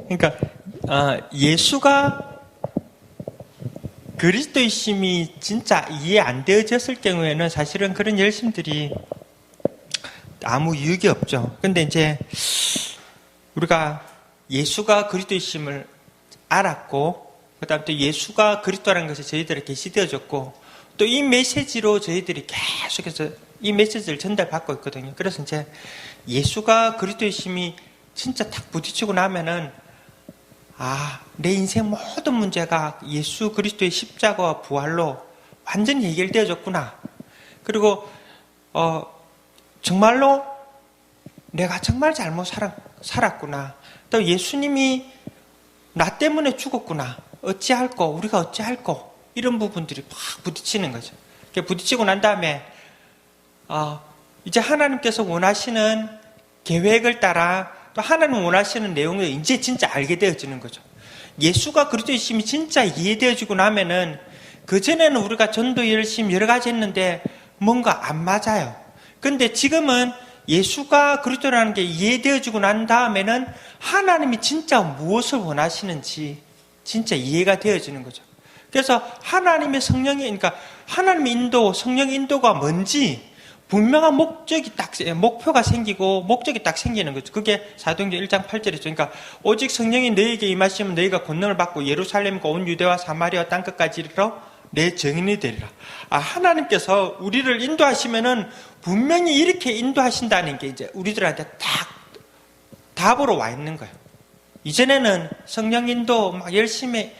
그러니까 예수가 그리스도이심이 진짜 이해 안 되어졌을 경우에는 사실은 그런 열심들이 아무 유익이 없죠. 근데 이제 우리가 예수가 그리스도이심을 알았고, 그 다음 또 예수가 그리스도라는 것이 저희들에게 계시되어졌고, 또 이 메시지로 저희들이 계속해서 이 메시지를 전달받고 있거든요. 그래서 이제 예수가 그리스도이심이 진짜 탁 부딪히고 나면은 내 인생 모든 문제가 예수 그리스도의 십자가와 부활로 완전히 해결되어졌구나. 그리고 정말로 내가 정말 잘못 살았구나. 또 예수님이 나 때문에 죽었구나. 어찌할꼬? 우리가 어찌할꼬? 이런 부분들이 막 부딪히는 거죠. 부딪히고 난 다음에 이제 하나님께서 원하시는 계획을 따라 또 하나님 원하시는 내용을 이제 진짜 알게 되어지는 거죠. 예수가 그리스도이심이 진짜 이해되어지고 나면은 그전에는 우리가 전도 열심히 여러 가지 했는데 뭔가 안 맞아요. 근데 지금은 예수가 그리스도라는 게 이해되어지고 난 다음에는 하나님이 진짜 무엇을 원하시는지 진짜 이해가 되어지는 거죠. 그래서 하나님의 성령이, 그러니까 하나님의 인도, 성령의 인도가 뭔지 분명한 목표가 생기고 목적이 딱 생기는 거죠. 그게 사도행전 1장 8절이죠. 그러니까 오직 성령이 너희에게 임하시면 너희가 권능을 받고 예루살렘과 온 유대와 사마리아 땅끝까지 이르러 내 증인이 되리라. 하나님께서 우리를 인도하시면은 분명히 이렇게 인도하신다는 게 이제 우리들한테 딱 답으로 와 있는 거예요. 이전에는 성령 인도 막 열심히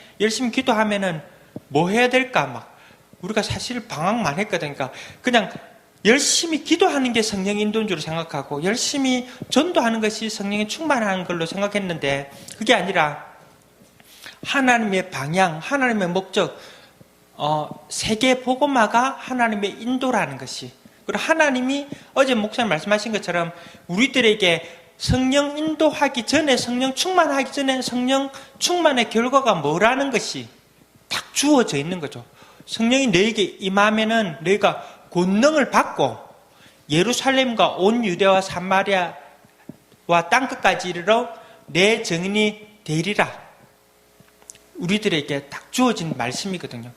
기도하면은 뭐 해야 될까 막 우리가 사실 방황만 했거든. 그러니까 그냥 열심히 기도하는 게 성령 인도인 줄 생각하고 열심히 전도하는 것이 성령이 충만한 걸로 생각했는데 그게 아니라 하나님의 방향, 하나님의 목적, 세계 복음화가 하나님의 인도라는 것이, 그리고 하나님이 어제 목사님 말씀하신 것처럼 우리들에게 성령 인도하기 전에, 성령 충만하기 전에 성령 충만의 결과가 뭐라는 것이 딱 주어져 있는 거죠. 성령이 너에게 임하면은 너희가 권능을 받고 예루살렘과 온 유대와 사마리아와 땅끝까지 이르러 내 증인이 되리라. 우리들에게 딱 주어진 말씀이거든요.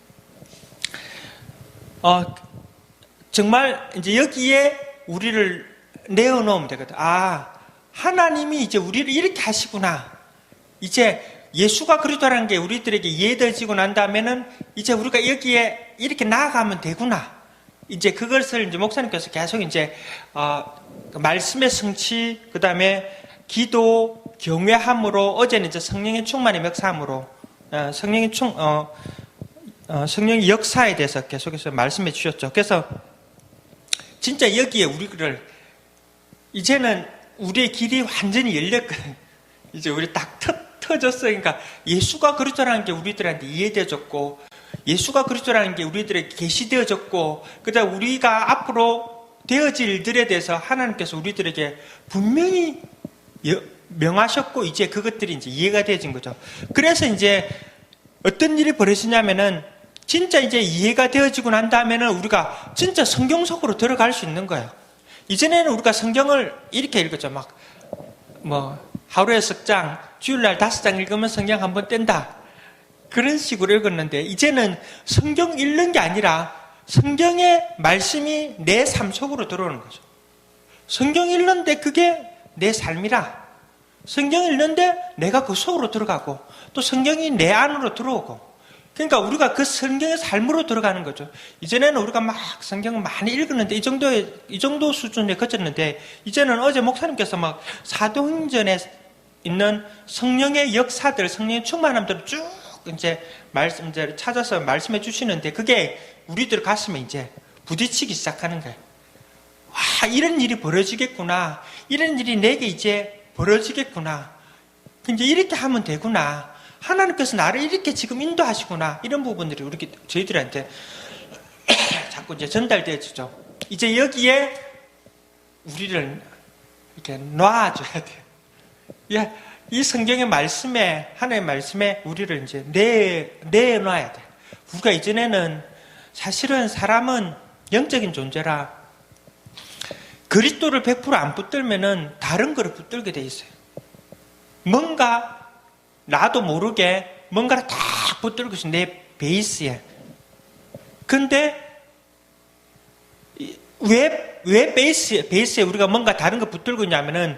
정말 이제 여기에 우리를 내어놓으면 되거든. 하나님이 이제 우리를 이렇게 하시구나. 이제 예수가 그리스도라는 게 우리들에게 이해되어지고 난 다음에는 이제 우리가 여기에 이렇게 나아가면 되구나. 이제 그것을 이제 목사님께서 계속 이제 말씀의 성취, 그 다음에 기도, 경외함으로, 어제는 이제 성령의 충만의 역사함으로 성령의 역사에 대해서 계속해서 말씀해 주셨죠. 그래서 진짜 여기에 우리를 이제는 우리의 길이 완전히 열렸거든요. 이제 우리 딱 터졌어요. 그러니까 예수가 그리스도라는 게 우리들한테 이해되어졌고, 예수가 그리스도라는 게 우리들에게 계시되어졌고, 그다음 우리가 앞으로 되어질 일들에 대해서 하나님께서 우리들에게 분명히 명하셨고, 이제 그것들이 이제 이해가 되어진 거죠. 그래서 이제 어떤 일이 벌어지냐면은 진짜 이제 이해가 되어지고 난 다음에는 우리가 진짜 성경 속으로 들어갈 수 있는 거예요. 이전에는 우리가 성경을 이렇게 읽었죠. 하루에 석 장, 주일날 5장 읽으면 성경 한 번 뗀다. 그런 식으로 읽었는데, 이제는 성경 읽는 게 아니라 성경의 말씀이 내 삶 속으로 들어오는 거죠. 성경 읽는데 그게 내 삶이라. 성경 읽는데 내가 그 속으로 들어가고, 또 성경이 내 안으로 들어오고, 그러니까 우리가 그 성경의 삶으로 들어가는 거죠. 이전에는 우리가 막 성경을 많이 읽었는데 이 정도 수준에 그쳤는데, 이제는 어제 목사님께서 막 사도행전에 있는 성령의 역사들, 성령의 충만함들을 쭉 이제 찾아서 말씀해 주시는데, 그게 우리들 가슴에 이제 부딪히기 시작하는 거예요. 이런 일이 벌어지겠구나. 이런 일이 내게 이제 벌어지겠구나. 이제 이렇게 하면 되구나. 하나님께서 나를 이렇게 지금 인도하시구나. 이런 부분들이 저희들한테 자꾸 이제 전달되어지죠. 이제 여기에 우리를 이렇게 놔줘야 돼요. 이 성경의 말씀에, 하나님의 말씀에 우리를 이제 내놔야 돼요. 우리가 이전에는 사실은 사람은 영적인 존재라 그리스도를 100% 안 붙들면은 다른 거를 붙들게 돼 있어요. 뭔가 나도 모르게 뭔가를 딱 붙들고 있어, 내 베이스에. 근데 왜 베이스에 우리가 뭔가 다른 거 붙들고 있냐면은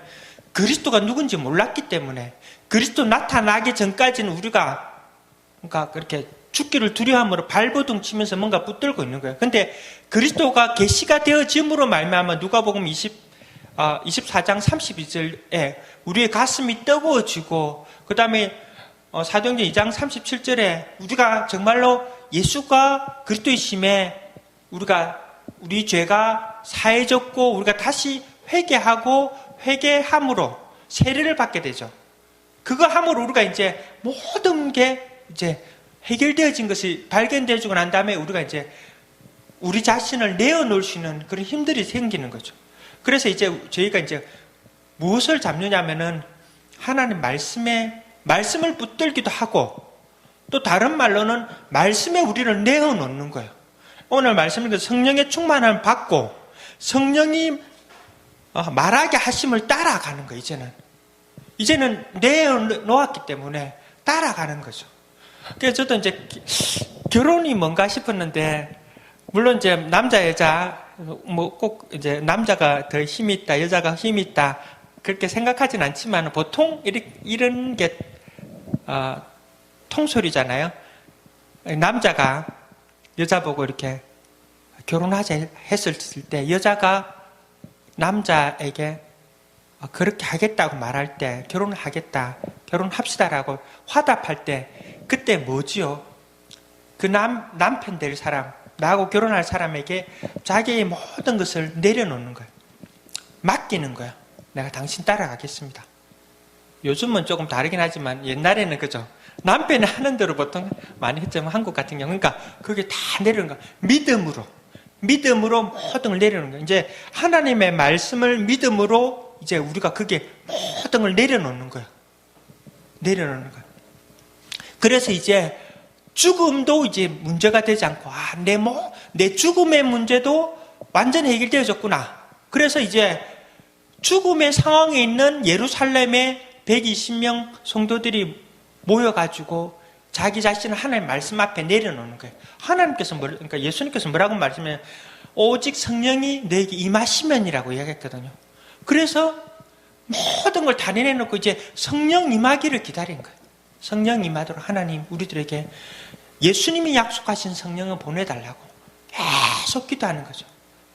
그리스도가 누군지 몰랐기 때문에, 그리스도 나타나기 전까지는 우리가 그러니까 그렇게 죽기를 두려움으로 발버둥 치면서 뭔가 붙들고 있는 거예요. 근데 그리스도가 계시가 되어짐으로 말미암아 누가복음 24장 32절에 우리의 가슴이 뜨거워지고, 그 다음에 사도행전 2장 37절에 우리가 정말로 예수가 그리스도이심에 우리 죄가 사해졌고 우리가 다시 회개함으로 세례를 받게 되죠. 그거 함으로 우리가 이제 모든 게 이제 해결되어진 것이 발견되어지고 난 다음에 우리가 이제 우리 자신을 내어놓을 수 있는 그런 힘들이 생기는 거죠. 그래서 이제 저희가 이제 무엇을 잡느냐면은 하나님 말씀을 붙들기도 하고, 또 다른 말로는 말씀에 우리를 내어놓는 거예요. 오늘 말씀은 성령의 충만함을 받고 성령이 말하게 하심을 따라가는 거예요. 이제는 내어놓았기 때문에 따라가는 거죠. 그래서 저도 이제 결혼이 뭔가 싶었는데, 물론 이제 남자 여자 뭐 꼭 이제 남자가 더 힘이 있다, 여자가 힘이 있다 그렇게 생각하진 않지만 보통 이런 게 통솔이잖아요. 남자가 여자 보고 이렇게 결혼하자 했을 때 여자가 남자에게 그렇게 하겠다고 말할 때, 결혼을 하겠다, 결혼합시다라고 화답할 때, 그때 뭐지요? 그 남편 될 사람, 나하고 결혼할 사람에게 자기의 모든 것을 내려놓는 거예요. 맡기는 거예요. 내가 당신 따라가겠습니다. 요즘은 조금 다르긴 하지만 옛날에는 그죠? 남편이 하는 대로 보통 많이 했지만 한국 같은 경우, 그러니까 그게 다 내려놓는 거예요. 믿음으로 모든 걸 내려놓는 거예요. 이제 하나님의 말씀을 믿음으로 이제 우리가 그게 모든 걸 내려놓는 거예요. 그래서 이제 죽음도 이제 문제가 되지 않고, 내 죽음의 문제도 완전히 해결되어졌구나. 그래서 이제 죽음의 상황에 있는 예루살렘의 120명 성도들이 모여가지고 자기 자신을 하나님의 말씀 앞에 내려놓는 거예요. 그러니까 예수님께서 뭐라고 말씀하냐면 오직 성령이 너에게 임하시면이라고 이야기했거든요. 그래서 모든 걸 다 내려놓고 이제 성령 임하기를 기다린 거예요. 성령 임하도록 하나님 우리들에게 예수님이 약속하신 성령을 보내달라고 계속 기도하는 거죠.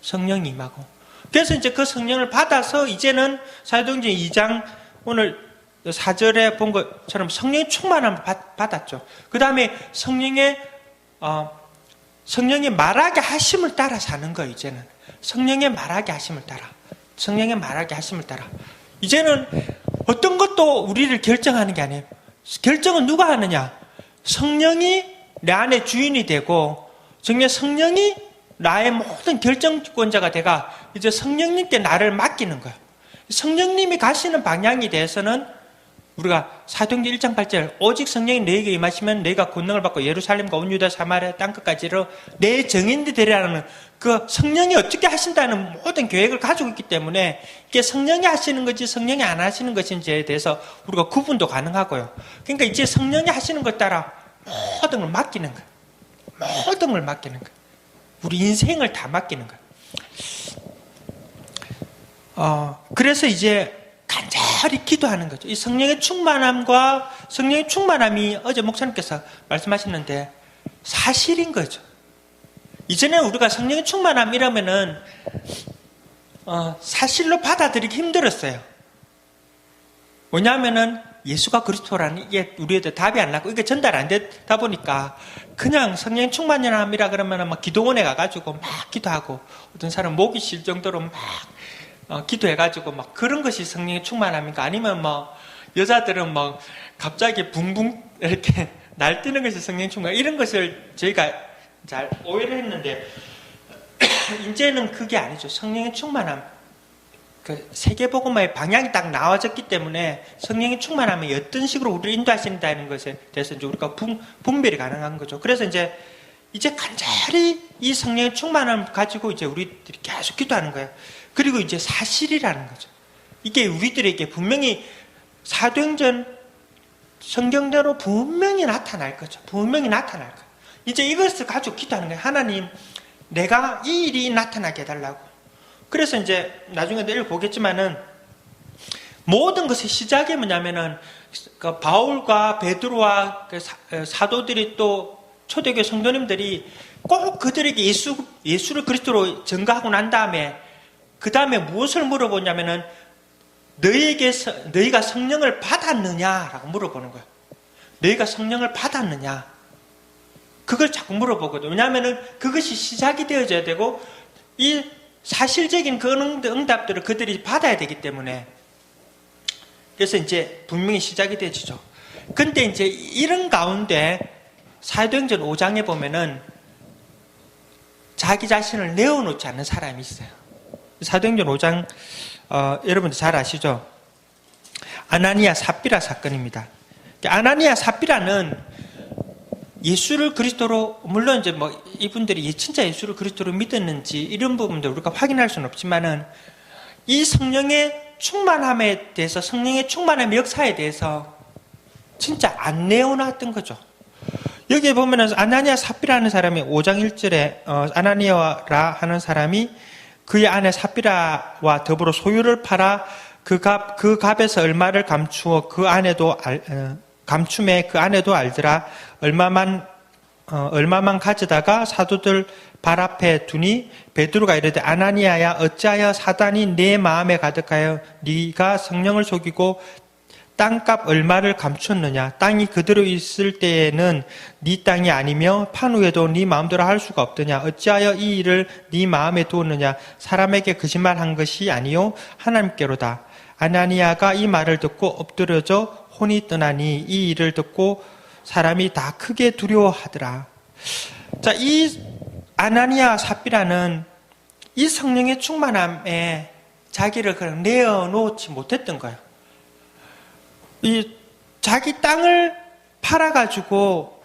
성령 임하고. 그래서 이제 그 성령을 받아서 이제는 사도행전 2장 오늘 4절에 본 것처럼 성령의 충만함을 받았죠. 그 다음에 성령이 말하게 하심을 따라 사는 거예요. 이제는 성령의 말하게 하심을 따라. 이제는 어떤 것도 우리를 결정하는 게 아니에요. 결정은 누가 하느냐? 성령이 내 안에 주인이 되고, 성령이 나의 모든 결정권자가 돼가 이제 성령님께 나를 맡기는 거예요. 성령님이 가시는 방향에 대해서는 우리가 사도행전 1장 8절 오직 성령이 너에게 임하시면 너희가 권능을 받고 예루살렘과 온 유다 사마리아 땅끝까지로 내 증인들이 되리라는 그 성령이 어떻게 하신다는 모든 계획을 가지고 있기 때문에 이게 성령이 하시는 건지 성령이 안 하시는 것인지에 대해서 우리가 구분도 가능하고요. 그러니까 이제 성령이 하시는 것 따라 모든 걸 맡기는 거예요. 우리 인생을 다 맡기는 거예요. 그래서 이제 간절히 기도하는 거죠. 이 성령의 충만함이 어제 목사님께서 말씀하셨는데 사실인 거죠. 이전에 우리가 성령의 충만함이라면은 사실로 받아들이기 힘들었어요. 왜냐하면은 예수가 그리스도라는 이게 우리한테 답이 안 나고 이게 전달 안 되다 보니까 그냥 성령 충만함이라 그러면 막 기도원에 가가지고 막 기도하고, 어떤 사람 목이 쉴 정도로 막 기도해가지고 막 그런 것이 성령의 충만함인가, 아니면 뭐 여자들은 막 갑자기 붕붕 이렇게 날뛰는 것이 성령 충만, 이런 것을 저희가 잘 오해를 했는데 이제는 그게 아니죠. 성령의 충만함, 그 세계복음화의 방향이 딱 나와졌기 때문에 성령의 충만함이 어떤 식으로 우리를 인도하신다는 것에 대해서 이제 우리가 분별이 가능한 거죠. 그래서 이제 간절히 이 성령의 충만함을 가지고 이제 우리들이 계속 기도하는 거예요. 그리고 이제 사실이라는 거죠. 이게 우리들에게 분명히 사도행전 성경대로 분명히 나타날 거죠. 분명히 나타날 거예요. 이제 이것을 가지고 기도하는 거예요. 하나님, 내가 이 일이 나타나게 해달라고. 그래서 이제 나중에도 읽어보겠지만은 모든 것의 시작이 뭐냐면은 그 바울과 베드로와 그 사도들이 또 초대교회 성도님들이 꼭 그들에게 예수를 그리스도로 증거하고 난 다음에 그 다음에 무엇을 물어보냐면은 너희가 성령을 받았느냐라고 물어보는 거예요. 너희가 성령을 받았느냐? 그걸 자꾸 물어보거든요. 왜냐하면은 그것이 시작이 되어져야 되고 이 사실적인 그 응답들을 그들이 받아야 되기 때문에 그래서 이제 분명히 시작이 되죠. 근데 이제 이런 가운데 사도행전 5장에 보면은 자기 자신을 내어놓지 않는 사람이 있어요. 사도행전 5장 여러분들 잘 아시죠? 아나니아 삽비라 사건입니다. 아나니아 삽비라는 예수를 그리스도로 물론 이제 뭐 이분들이 진짜 예수를 그리스도로 믿었는지 이런 부분들 우리가 확인할 수는 없지만은 이 성령의 충만함에 대해서 성령의 충만함의 역사에 대해서 진짜 안 내어놨던 거죠. 여기에 보면은 아나니아 삽비라는 사람이 5장 1절에 아나니아라 하는 사람이 그의 아내 삽비라와 더불어 소유를 팔아 그 값에서 얼마를 감추어 그 아내도 감춤에 그 아내도 알더라. 얼마만 가져다가 사도들 발 앞에 두니 베드로가 이르되 아나니아야 어찌하여 사단이 내 마음에 가득하여 네가 성령을 속이고 땅값 얼마를 감췄느냐. 땅이 그대로 있을 때에는 네 땅이 아니며 판 후에도 네 마음대로 할 수가 없더냐. 어찌하여 이 일을 네 마음에 두었느냐. 사람에게 거짓말한 것이 아니요 하나님께로다. 아나니아가 이 말을 듣고 엎드려져 혼이 떠나니 이 일을 듣고 사람이 다 크게 두려워하더라. 자, 이 아나니아 삽비라는 이 성령의 충만함에 자기를 그냥 내어놓지 못했던 거예요. 이 자기 땅을 팔아가지고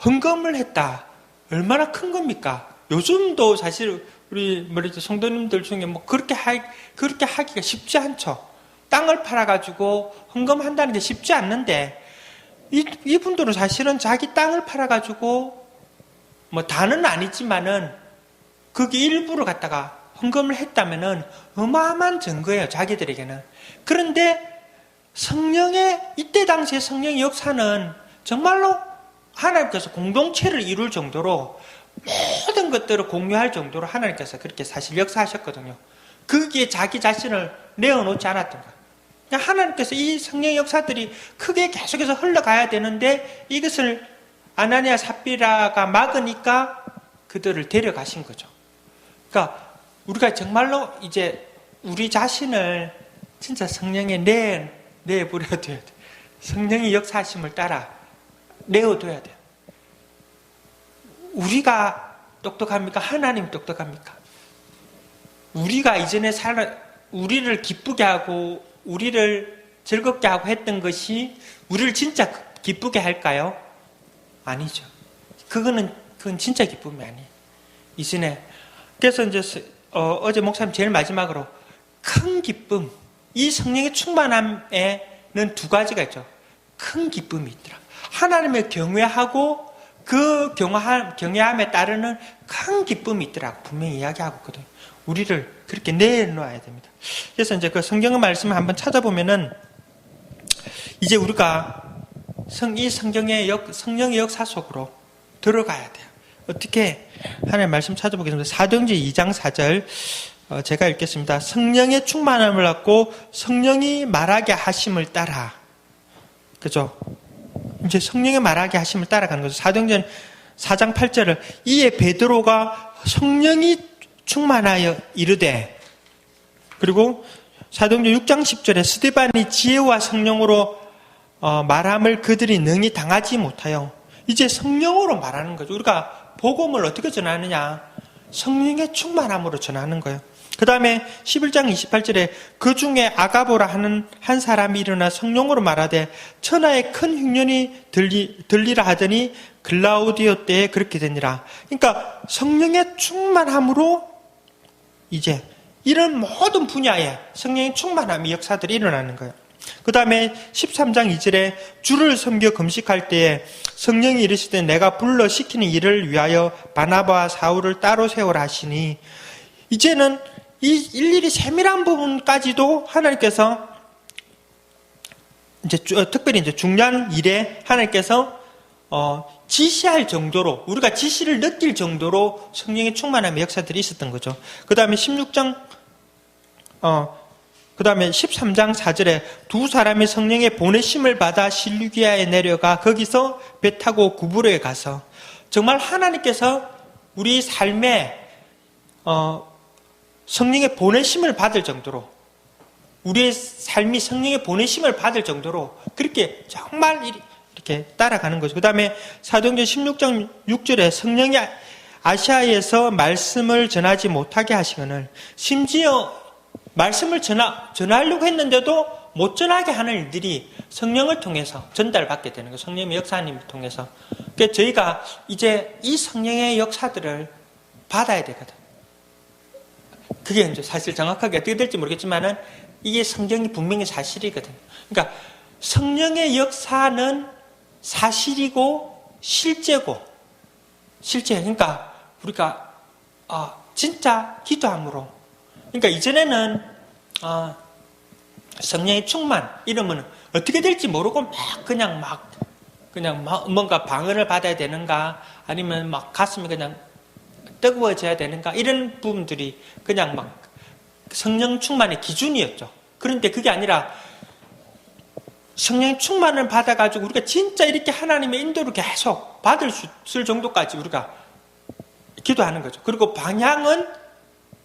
헌금을 했다. 얼마나 큰 겁니까? 요즘도 사실 우리 성도님들 중에 뭐 그렇게 하기가 쉽지 않죠. 땅을 팔아가지고 헌금한다는 게 쉽지 않는데 이분들은 사실은 자기 땅을 팔아가지고 뭐 다는 아니지만은 그게 일부를 갖다가 헌금을 했다면은 어마어마한 증거예요. 자기들에게는. 그런데 이때 당시에 성령의 역사는 정말로 하나님께서 공동체를 이룰 정도로 모든 것들을 공유할 정도로 하나님께서 그렇게 사실 역사하셨거든요. 거기에 자기 자신을 내어놓지 않았던 거예요. 그냥 하나님께서 이 성령의 역사들이 크게 계속해서 흘러가야 되는데 이것을 아나니아 삽비라가 막으니까 그들을 데려가신 거죠. 그러니까 우리가 정말로 이제 우리 자신을 진짜 성령에 내버려둬야 돼. 성령의 역사하심을 따라 내어둬야 돼요. 우리가 똑똑합니까? 하나님 똑똑합니까? 우리가 이전에 우리를 기쁘게 하고 우리를 즐겁게 하고 했던 것이 우리를 진짜 기쁘게 할까요? 아니죠. 그건 진짜 기쁨이 아니에요. 이전에 그래서 이제 어제 목사님 제일 마지막으로 큰 기쁨, 이 성령의 충만함에는 두 가지가 있죠. 큰 기쁨이 있더라. 하나님을 경외하고 그 경외함에 따르는 큰 기쁨이 있더라고 분명히 이야기하고 있거든요. 우리를 그렇게 내놓아야 됩니다. 그래서 이제 그 성경의 말씀을 한번 찾아보면은 이제 우리가 이 성령의 역사 속으로 들어가야 돼요. 어떻게 하나님의 말씀 찾아보겠습니다. 사도행전 2장 4절 제가 읽겠습니다. 성령의 충만함을 받고 성령이 말하게 하심을 따라. 그죠? 이제 성령의 말하게 하심을 따라가는 거죠. 사도행전 4장 8절을 이에 베드로가 성령이 충만하여 이르되, 그리고 사도행전 6장 10절에 스데반이 지혜와 성령으로 말함을 그들이 능히 당하지 못하여. 이제 성령으로 말하는 거죠. 우리가 복음을 어떻게 전하느냐? 성령의 충만함으로 전하는 거예요. 그 다음에 11장 28절에 그 중에 아가보라 하는 한 사람이 일어나 성령으로 말하되 천하에 큰 흉년이 들리라 하더니 글라우디오 때에 그렇게 되니라. 그러니까 성령의 충만함으로 이제 이런 모든 분야에 성령의 충만함이 역사들이 일어나는 거예요. 그 다음에 13장 2절에 주를 섬겨 금식할 때에 성령이 이르시되 내가 불러 시키는 일을 위하여 바나바와 사울을 따로 세우라 하시니, 이제는 이 일일이 세밀한 부분까지도 하나님께서 이제 특별히 이제 중요한 일에 하나님께서 지시할 정도로, 우리가 지시를 느낄 정도로 성령의 충만함의 역사들이 있었던 거죠. 그 다음에 13장 4절에 두 사람이 성령의 보내심을 받아 실루기아에 내려가 거기서 배 타고 구브로에 가서, 정말 하나님께서 우리 삶에 성령의 보내심을 받을 정도로, 우리의 삶이 성령의 보내심을 받을 정도로 그렇게 정말 이렇게 따라가는 거죠. 그 다음에 사도행전 16장 6절에 성령이 아시아에서 말씀을 전하지 못하게 하시거늘, 심지어 말씀을 전하려고 했는데도 못 전하게 하는 일들이 성령을 통해서 전달받게 되는 거예요. 성령의 역사님을 통해서. 그러니까 저희가 이제 이 성령의 역사들을 받아야 되거든. 그게 이제 사실 정확하게 어떻게 될지 모르겠지만은 이게 성경이 분명히 사실이거든. 그러니까 성령의 역사는 사실이고 실제고, 그러니까 우리가 진짜 기도함으로, 그러니까 이전에는 성령의 충만 이러면 어떻게 될지 모르고 그냥 뭔가 방언을 받아야 되는가, 아니면 막 가슴이 그냥 뜨거워져야 되는가, 이런 부분들이 그냥 막 성령 충만의 기준이었죠. 그런데 그게 아니라 성령 충만을 받아가지고 우리가 진짜 이렇게 하나님의 인도를 계속 받을 수 있을 정도까지 우리가 기도하는 거죠. 그리고 방향은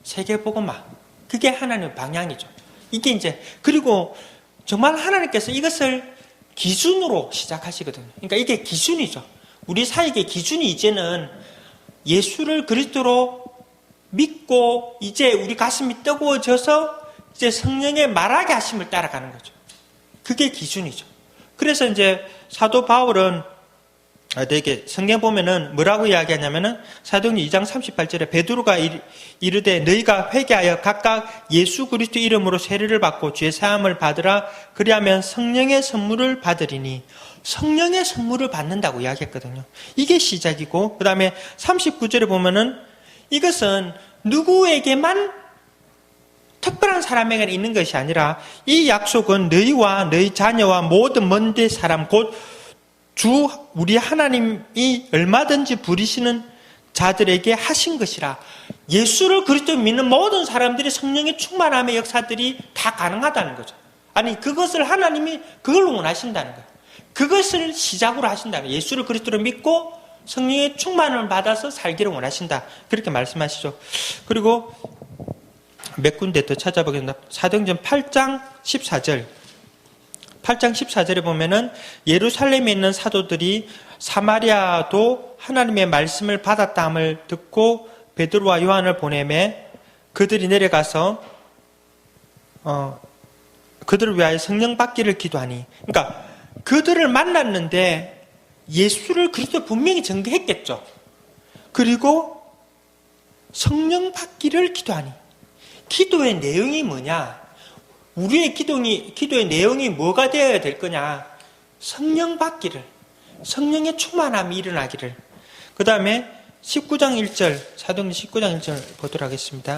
세계복음화. 그게 하나님의 방향이죠. 이게 이제, 그리고 정말 하나님께서 이것을 기준으로 시작하시거든요. 그러니까 이게 기준이죠. 우리 사역의 기준이 이제는 예수를 그리스도로 믿고 이제 우리 가슴이 뜨거워져서 이제 성령의 말하게 하심을 따라가는 거죠. 그게 기준이죠. 그래서 이제 사도 바울은 되게 성경 보면은 뭐라고 이야기하냐면은 사도행전 2장 38절에 베드로가 이르되 너희가 회개하여 각각 예수 그리스도 이름으로 세례를 받고 죄 사함을 받으라. 그리하면 성령의 선물을 받으리니, 성령의 선물을 받는다고 이야기했거든요. 이게 시작이고, 그 다음에 39절에 보면은 이것은 누구에게만 특별한 사람에게 있는 것이 아니라 이 약속은 너희와 너희 자녀와 모든 먼데 사람 곧 주 우리 하나님이 얼마든지 부리시는 자들에게 하신 것이라. 예수를 그리스도 믿는 모든 사람들이 성령의 충만함의 역사들이 다 가능하다는 거죠. 아니, 그것을 하나님이 그걸 원하신다는 거예요. 그것을 시작으로 하신다는 거예요. 예수를 그리스도로 믿고 성령의 충만함을 받아서 살기를 원하신다. 그렇게 말씀하시죠. 그리고 몇 군데 더 찾아보겠습니다. 사도행전 8장 14절. 8장 14절에 보면은 예루살렘에 있는 사도들이 사마리아도 하나님의 말씀을 받았다함을 듣고 베드로와 요한을 보내매 그들이 내려가서 그들을 위하여 성령 받기를 기도하니. 그러니까 그들을 만났는데 예수를 그리스도 분명히 전개했겠죠. 그리고 성령 받기를 기도하니. 기도의 내용이 뭐냐? 우리의 기도의 내용이 뭐가 되어야 될 거냐? 성령 받기를, 성령의 충만함이 일어나기를. 그 다음에 19장 1절, 사도행전 19장 1절 보도록 하겠습니다.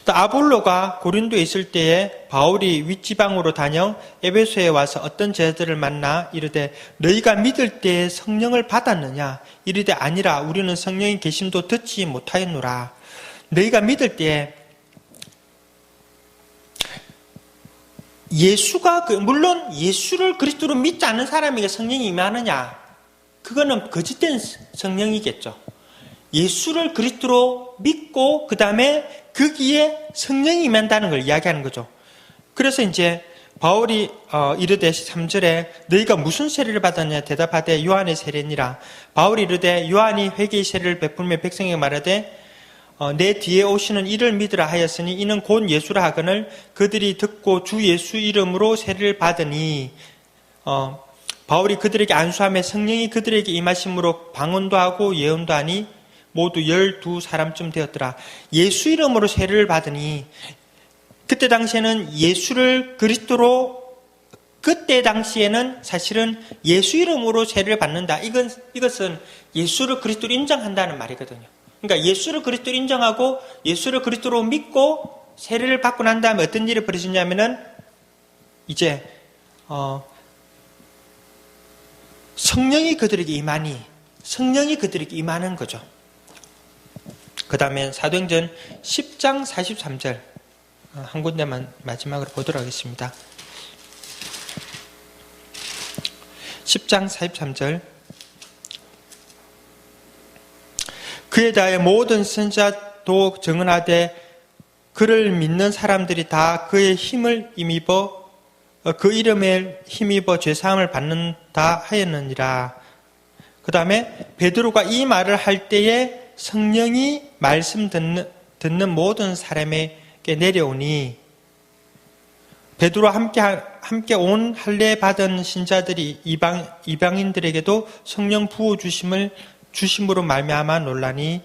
또 아볼로가 고린도에 있을 때에 바울이 윗지방으로 다녀 에베소에 와서 어떤 제자들을 만나 이르되 너희가 믿을 때에 성령을 받았느냐? 이르되 아니라 우리는 성령의 계심도 듣지 못하였노라. 너희가 믿을 때에 물론 예수를 그리스도로 믿지 않는 사람에게 성령이 임하느냐? 그거는 거짓된 성령이겠죠. 예수를 그리스도로 믿고 그 다음에 거기에 성령이 임한다는 걸 이야기하는 거죠. 그래서 이제 바울이 이르되 3절에 너희가 무슨 세례를 받았냐? 대답하되 요한의 세례니라. 바울이 이르되 요한이 회개의 세례를 베풀며 백성에게 말하되 내 뒤에 오시는 이를 믿으라 하였으니 이는 곧 예수라 하거늘 그들이 듣고 주 예수 이름으로 세례를 받으니 바울이 그들에게 안수하며 성령이 그들에게 임하심으로 방언도 하고 예언도 하니 모두 12사람쯤 되었더라. 예수 이름으로 세례를 받으니 그때 당시에는 예수를 그리스도로, 그때 당시에는 사실은 예수 이름으로 세례를 받는다. 이것은 예수를 그리스도로 인정한다는 말이거든요. 그러니까 예수를 그리스도로 인정하고 예수를 그리스도로 믿고 세례를 받고 난 다음에 어떤 일이 벌어지냐면은 이제 성령이 그들에게 임하는 거죠. 그 다음에 사도행전 10장 43절 한 군데만 마지막으로 보도록 하겠습니다. 10장 43절 그에 대하여 모든 선지자도 증언하되 그를 믿는 사람들이 다 그의 힘을 힘입어 그 이름에 힘입어 죄사함을 받는다 하였느니라. 그 다음에 베드로가 이 말을 할 때에 성령이 말씀 듣는 모든 사람에게 내려오니 베드로와 함께 온 할례 받은 신자들이 이방인들에게도 성령 부어 주심으로 말미암아 놀라니,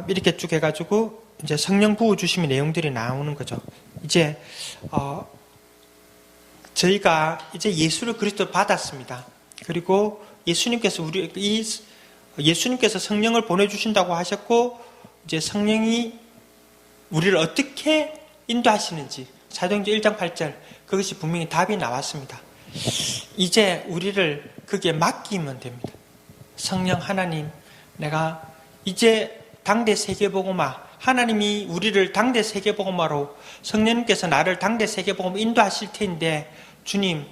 이렇게 쭉 해가지고 이제 성령 부어 주심의 내용들이 나오는 거죠. 이제 저희가 이제 예수를 그리스도로 받았습니다. 그리고 예수님께서 예수님께서 성령을 보내주신다고 하셨고, 이제 성령이 우리를 어떻게 인도하시는지, 사도행전 1장 8절, 그것이 분명히 답이 나왔습니다. 이제 우리를 거기에 맡기면 됩니다. 성령 하나님, 내가 이제 당대 세계복음화, 하나님이 우리를 당대 세계복음화로, 성령님께서 나를 당대 세계복음으로 인도하실 텐데, 주님,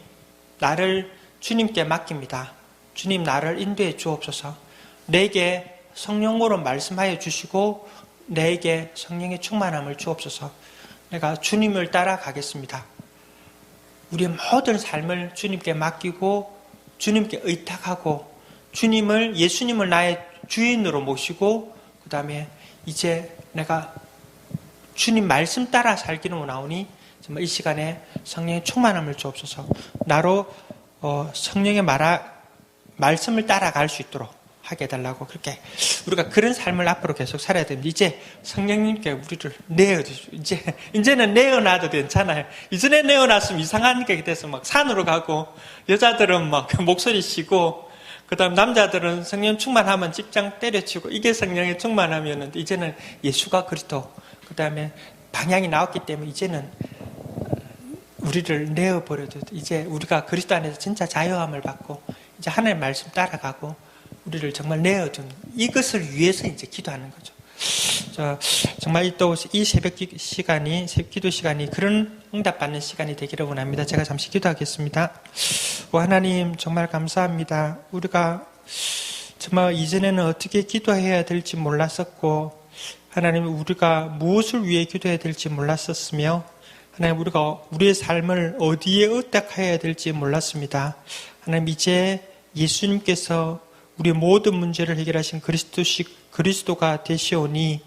나를 주님께 맡깁니다. 주님, 나를 인도해 주옵소서. 내게 성령으로 말씀하여 주시고 내게 성령의 충만함을 주옵소서. 내가 주님을 따라가겠습니다. 우리의 모든 삶을 주님께 맡기고 주님께 의탁하고 예수님을 나의 주인으로 모시고, 그 다음에 이제 내가 주님 말씀 따라 살기로 나오니 정말 이 시간에 성령의 충만함을 주옵소서. 나로 성령의 말씀을 따라갈 수 있도록 하게 해달라고, 그렇게 우리가 그런 삶을 앞으로 계속 살아야 됩니다. 이제 성령님께 우리를 내어주시고, 이제는 내어놔도 괜찮아요. 이전에 내어놨으면 이상한 게 돼서 막 산으로 가고, 여자들은 막 목소리 쉬고, 그 다음 남자들은 성령 충만하면 직장 때려치고, 이게 성령의 충만함이었는데, 이제는 예수가 그리스도, 그 다음에 방향이 나왔기 때문에 이제는 우리를 내어버려도, 이제 우리가 그리스도 안에서 진짜 자유함을 받고 이제 하나님의 말씀 따라가고 우리를 정말 내어준, 이것을 위해서 이제 기도하는 거죠. 정말 또 이 새벽 기도 시간이 그런 응답받는 시간이 되기를 원합니다. 제가 잠시 기도하겠습니다. 하나님, 정말 감사합니다. 우리가 정말 이전에는 어떻게 기도해야 될지 몰랐었고, 하나님, 우리가 무엇을 위해 기도해야 될지 몰랐었으며, 하나님, 우리가 우리의 삶을 어디에 의탁해야 될지 몰랐습니다. 하나님, 이제 예수님께서 우리의 모든 문제를 해결하신 그리스도가 되시오니,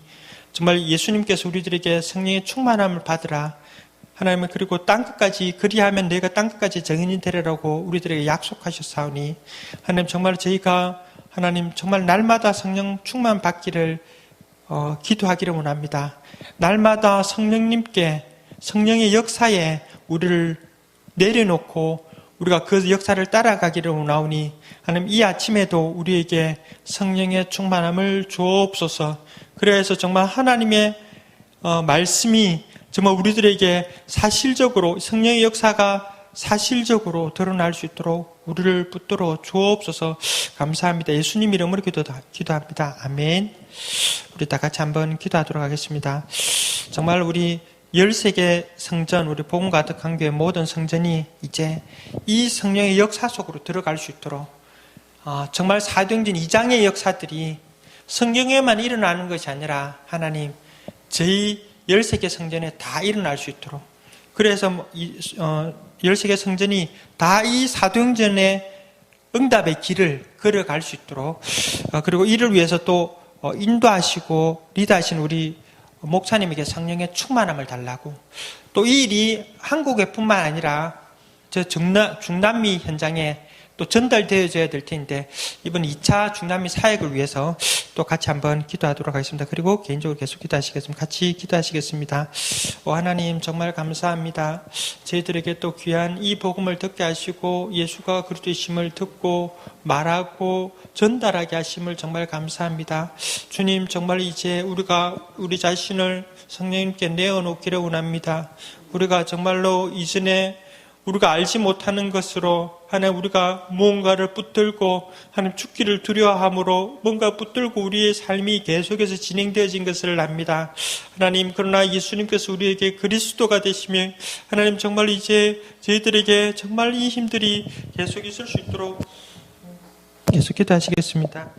정말 예수님께서 우리들에게 성령의 충만함을 받으라. 하나님, 그리고 땅끝까지, 그리하면 내가 땅끝까지 증인이 되리라고 우리들에게 약속하셨사오니, 하나님, 정말 저희가 하나님 정말 날마다 성령 충만 받기를 기도하기를 원합니다. 날마다 성령님께, 성령의 역사에 우리를 내려놓고 우리가 그 역사를 따라가기를 원하오니, 하나님, 이 아침에도 우리에게 성령의 충만함을 주옵소서. 그래서 정말 하나님의 말씀이 정말 우리들에게 사실적으로, 성령의 역사가 사실적으로 드러날 수 있도록 우리를 붙들어 주옵소서. 감사합니다. 예수님 이름으로 기도합니다. 아멘. 우리 다 같이 한번 기도하도록 하겠습니다. 정말 우리 13개 성전, 우리 복음 가득한 교회 모든 성전이 이제 이 성령의 역사 속으로 들어갈 수 있도록, 정말 사도행전 2장의 역사들이 성경에만 일어나는 것이 아니라 하나님, 저희 13개 성전에 다 일어날 수 있도록, 그래서 13개 성전이 다 이 사도행전의 응답의 길을 걸어갈 수 있도록, 그리고 이를 위해서 또 인도하시고 리드하신 우리 목사님에게 성령의 충만함을 달라고, 또 이 일이 한국에 뿐만 아니라 저 중남미 현장에 또 전달되어져야 될 텐데 이번 2차 중남미 사역을 위해서 또 같이 한번 기도하도록 하겠습니다. 그리고 개인적으로 계속 기도하시겠습니다. 같이 기도하시겠습니다. 하나님 정말 감사합니다. 저희들에게 또 귀한 이 복음을 듣게 하시고 예수가 그리스도이심을 듣고 말하고 전달하게 하심을 정말 감사합니다. 주님 정말 이제 우리가 우리 자신을 성령님께 내어놓기를 원합니다. 우리가 정말로 이전에 우리가 알지 못하는 것으로 하나님 우리가 무언가를 붙들고 하나님 죽기를 두려워함으로 뭔가 붙들고 우리의 삶이 계속해서 진행되어진 것을 압니다. 하나님 그러나 예수님께서 우리에게 그리스도가 되시며 하나님 정말 이제 저희들에게 정말 이 힘들이 계속 있을 수 있도록 계속 기도하시겠습니다.